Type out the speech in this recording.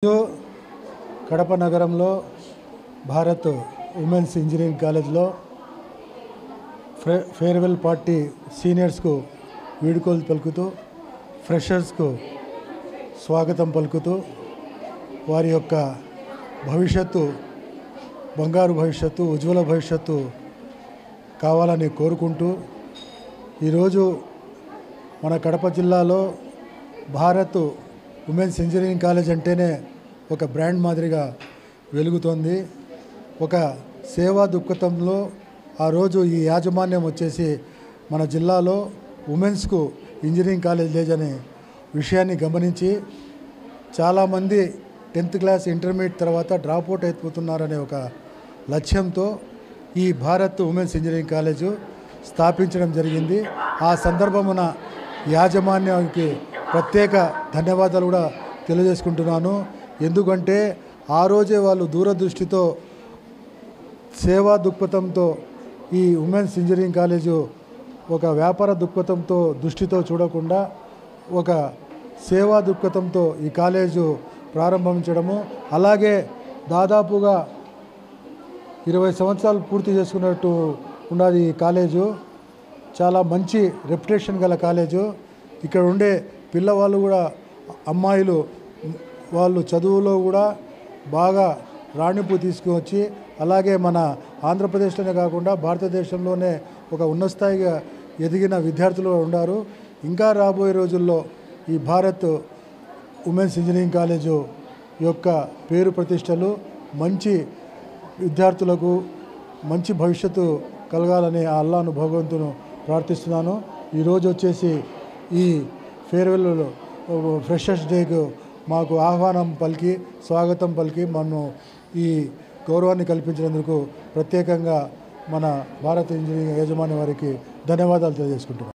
కడప నగరంలో Bharat women's engineering కాలేజ్లో farewell party సీనియర్స్కు వీడ్కోలు పలుకుతూ ఫ్రెషర్స్కు స్వాగతం పలుకుతూ వారి యొక్క భవిష్యత్తు బంగారు భవిష్యత్తు ఉజ్వల భవిష్యత్తు కావాలని కోరుకుంటూ ఈరోజు మన కడప జిల్లాలో భారత్ ఉమెన్స్ ఇంజనీరింగ్ కాలేజ్ అంటేనే ఒక బ్రాండ్ మాదిరిగా వెలుగుతోంది. ఒక సేవా దృక్పథంలో ఆ రోజు ఈ యాజమాన్యం వచ్చేసి మన జిల్లాలో ఉమెన్స్కు ఇంజనీరింగ్ కాలేజ్ లేదనే విషయాన్ని గమనించి చాలామంది 10th క్లాస్ ఇంటర్మీడియట్ తర్వాత డ్రాప్అవుట్ అయిపోతున్నారనే ఒక లక్ష్యంతో ఈ భారత్ ఉమెన్స్ ఇంజనీరింగ్ కాలేజు స్థాపించడం జరిగింది. ఆ సందర్భమున యాజమాన్యానికి ప్రత్యేక ధన్యవాదాలు కూడా తెలియజేసుకుంటున్నాను. ఎందుకంటే ఆ రోజే వాళ్ళు దూరదృష్టితో సేవా దృక్పథంతో ఈ ఉమెన్స్ ఇంజనీరింగ్ కాలేజు ఒక వ్యాపార దృష్టితో చూడకుండా ఒక సేవా దృక్పథంతో ఈ కాలేజు ప్రారంభించడము, అలాగే దాదాపుగా 20 సంవత్సరాలు పూర్తి చేసుకున్నట్టు ఉన్నది ఈ కాలేజు. చాలా మంచి రెప్యుటేషన్ గల కాలేజు. ఇక్కడ ఉండే పిల్లవాళ్ళు కూడా అమ్మాయిలు వాళ్ళు చదువులో కూడా బాగా రాణింపు తీసుకువచ్చి అలాగే మన ఆంధ్రప్రదేశ్లోనే కాకుండా భారతదేశంలోనే ఒక ఉన్నత స్థాయిగా ఎదిగిన విద్యార్థులు ఉన్నారు. ఇంకా రాబోయే రోజుల్లో ఈ భారత్ ఉమెన్స్ ఇంజనీరింగ్ కాలేజు యొక్క పేరు ప్రతిష్టలు మంచి విద్యార్థులకు మంచి భవిష్యత్తు కలగాలని ఆ అల్లాను భగవంతును ప్రార్థిస్తున్నాను. ఈరోజు వచ్చేసి ఈ ఫేర్వెల్ ఫ్రెషర్స్ డేకు మాకు ఆహ్వానం పలికి స్వాగతం పలికి మనం ఈ గౌరవాన్ని కల్పించినందుకు ప్రత్యేకంగా మన భారత ఇంజనీరింగ్ యాజమాన్యం వారికి ధన్యవాదాలు తెలియజేసుకుంటున్నాను.